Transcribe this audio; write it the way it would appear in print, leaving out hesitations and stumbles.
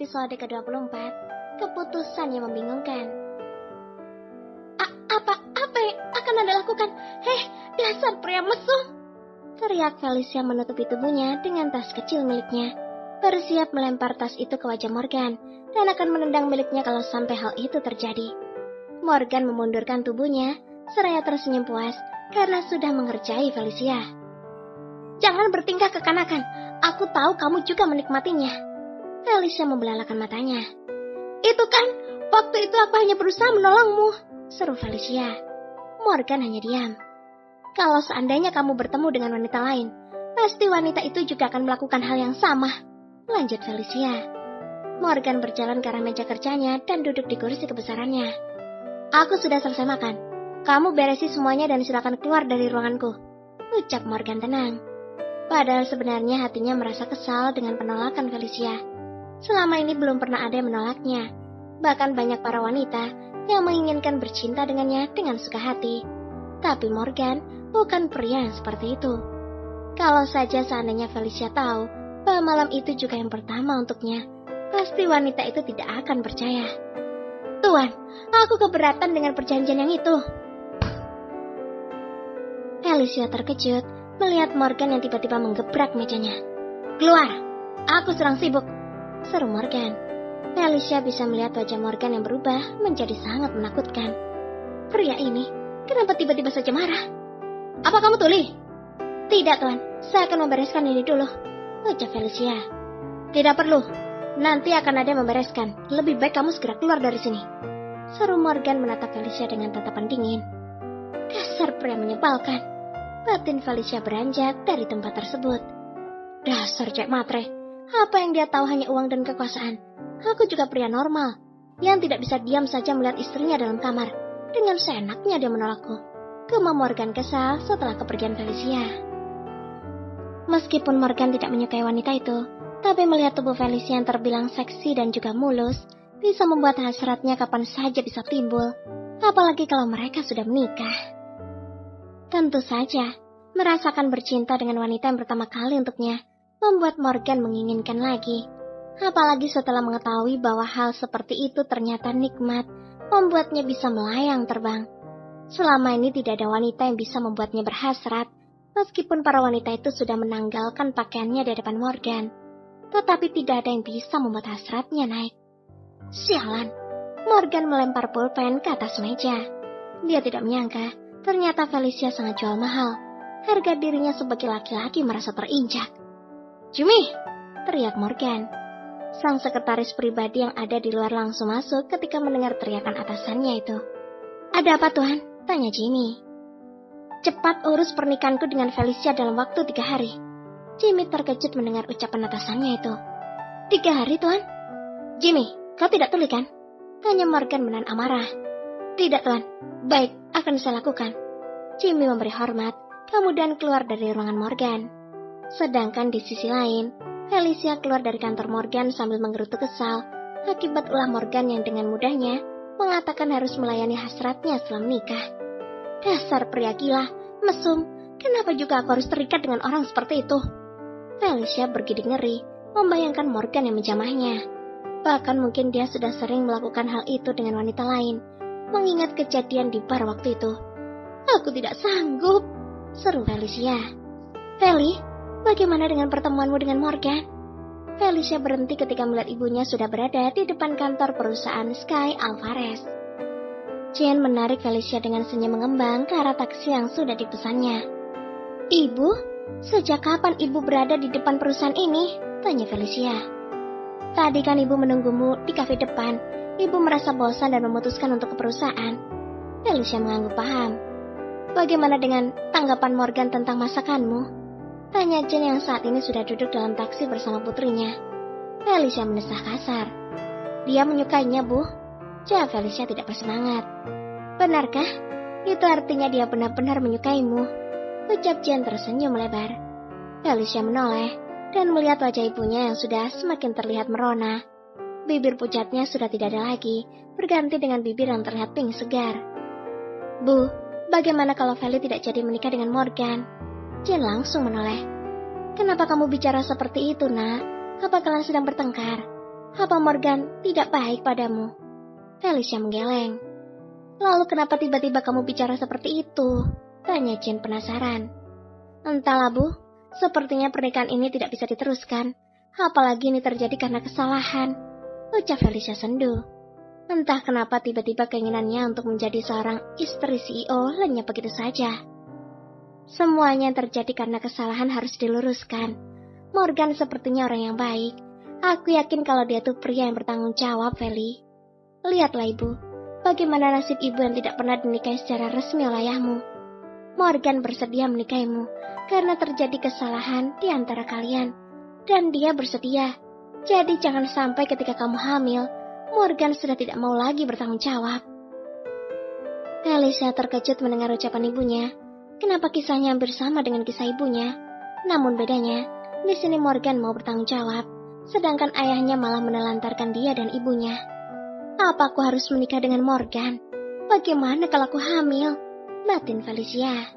episode ke-24, keputusan yang membingungkan. Apa yang akan Anda lakukan? Hei, dasar pria mesum! Teriak Felicia menutupi tubuhnya dengan tas kecil miliknya, bersiap melempar tas itu ke wajah Morgan, dan akan menendang miliknya kalau sampai hal itu terjadi. Morgan memundurkan tubuhnya, seraya tersenyum puas karena sudah mengerjai Felicia. Jangan bertingkah kekanakan, aku tahu kamu juga menikmatinya. Felicia membelalakan matanya. Itu kan, waktu itu aku hanya berusaha menolongmu, seru Felicia. Morgan hanya diam. Kalau seandainya kamu bertemu dengan wanita lain, pasti wanita itu juga akan melakukan hal yang sama, lanjut Felicia. Morgan berjalan ke arah meja kerjanya dan duduk di kursi kebesarannya. Aku sudah selesai makan. Kamu beresi semuanya dan silakan keluar dari ruanganku, ucap Morgan tenang. Padahal sebenarnya hatinya merasa kesal dengan penolakan Felicia. Selama ini belum pernah ada yang menolaknya. Bahkan banyak para wanita yang menginginkan bercinta dengannya dengan suka hati. Tapi Morgan bukan pria yang seperti itu. Kalau saja seandainya Felicia tahu bahwa malam itu juga yang pertama untuknya, pasti wanita itu tidak akan percaya. Tuan, aku keberatan dengan perjanjian yang itu. Felicia terkejut melihat Morgan yang tiba-tiba menggebrak mejanya. Keluar, aku sedang sibuk, seru Morgan. Felicia bisa melihat wajah Morgan yang berubah menjadi sangat menakutkan. Pria ini, kenapa tiba-tiba saja marah? Apa kamu tuli? Tidak, Tuan. Saya akan membereskan ini dulu, ucap Felicia. Tidak perlu. Nanti akan ada yang membereskan. Lebih baik kamu segera keluar dari sini, seru Morgan menatap Felicia dengan tatapan dingin. Dasar pria menyebalkan. Batin Felicia beranjak dari tempat tersebut. Dasar cek matre. Apa yang dia tahu hanya uang dan kekuasaan. Aku juga pria normal yang tidak bisa diam saja melihat istrinya dalam kamar. Dengan seenaknya dia menolakku. Gumam Morgan kesal setelah kepergian Felicia. Meskipun Morgan tidak menyukai wanita itu, tapi melihat tubuh Felicia yang terbilang seksi dan juga mulus, bisa membuat hasratnya kapan saja bisa timbul. Apalagi kalau mereka sudah menikah. Tentu saja, merasakan bercinta dengan wanita yang pertama kali untuknya, membuat Morgan menginginkan lagi. Apalagi setelah mengetahui bahwa hal seperti itu ternyata nikmat, membuatnya bisa melayang terbang. Selama ini tidak ada wanita yang bisa membuatnya berhasrat, meskipun para wanita itu sudah menanggalkan pakaiannya di depan Morgan. Tetapi tidak ada yang bisa membuat hasratnya naik. Sialan, Morgan melempar pulpen ke atas meja. Dia tidak menyangka, ternyata Felicia sangat jual mahal. Harga dirinya sebagai laki-laki merasa terinjak. Jimmy, teriak Morgan. Sang sekretaris pribadi yang ada di luar langsung masuk ketika mendengar teriakan atasannya itu. Ada apa, Tuan? Tanya Jimmy. Cepat urus pernikahanku dengan Felicia dalam waktu 3 hari. Jimmy terkejut mendengar ucapan atasannya itu. 3 hari, Tuan? Jimmy, kau tidak tuli kan? Tanya Morgan menahan amarah. Tidak, Tuan. Baik, akan saya lakukan. Jimmy memberi hormat, kemudian keluar dari ruangan Morgan. Sedangkan di sisi lain, Felicia keluar dari kantor Morgan sambil menggerutu kesal akibat ulah Morgan yang dengan mudahnya mengatakan harus melayani hasratnya setelah menikah. Dasar pria gila, mesum, kenapa juga aku harus terikat dengan orang seperti itu? Felicia bergidik ngeri, membayangkan Morgan yang menjamahnya. Bahkan mungkin dia sudah sering melakukan hal itu dengan wanita lain, mengingat kejadian di bar waktu itu. Aku tidak sanggup, seru Felicia. Feli, bagaimana dengan pertemuanmu dengan Morgan? Felicia berhenti ketika melihat ibunya sudah berada di depan kantor perusahaan Sky Alvarez. Jen menarik Felicia dengan senyum mengembang ke arah taksi yang sudah dipesannya. Ibu, sejak kapan ibu berada di depan perusahaan ini? Tanya Felicia. Tadi kan ibu menunggumu di kafe depan. Ibu merasa bosan dan memutuskan untuk ke perusahaan. Felicia mengangguk paham. Bagaimana dengan tanggapan Morgan tentang masakanmu? Tanya Jen yang saat ini sudah duduk dalam taksi bersama putrinya. Felicia mendesah kasar. Dia menyukainya, Bu. Jawab Felicia tidak bersemangat. Benarkah? Itu artinya dia benar-benar menyukaimu. Ucap Jen tersenyum lebar. Felicia menoleh dan melihat wajah ibunya yang sudah semakin terlihat merona. Bibir pucatnya sudah tidak ada lagi, berganti dengan bibir yang terlihat pink segar. Bu, bagaimana kalau Feli tidak jadi menikah dengan Morgan? Jen langsung menoleh. Kenapa kamu bicara seperti itu, Nak? Apa kalian sedang bertengkar? Apa Morgan tidak baik padamu? Felicia menggeleng. Lalu kenapa tiba-tiba kamu bicara seperti itu? Tanya Jane penasaran. Entahlah Bu, sepertinya pernikahan ini tidak bisa diteruskan. Apalagi ini terjadi karena kesalahan, ucap Felicia sendu. Entah kenapa tiba-tiba keinginannya untuk menjadi seorang istri CEO lenyap begitu saja. Semuanya yang terjadi karena kesalahan harus diluruskan. Morgan sepertinya orang yang baik. Aku yakin kalau dia tuh pria yang bertanggung jawab, Feli. Lihatlah Ibu, bagaimana nasib ibu yang tidak pernah dinikahi secara resmi oleh ayahmu. Morgan bersedia menikahimu karena terjadi kesalahan di antara kalian. Dan dia bersedia. Jadi jangan sampai ketika kamu hamil, Morgan sudah tidak mau lagi bertanggung jawab. Felicia terkejut mendengar ucapan ibunya. Kenapa kisahnya hampir sama dengan kisah ibunya? Namun bedanya, di sini Morgan mau bertanggung jawab, sedangkan ayahnya malah menelantarkan dia dan ibunya. Apa aku harus menikah dengan Morgan? Bagaimana kalau aku hamil? Batin Felicia.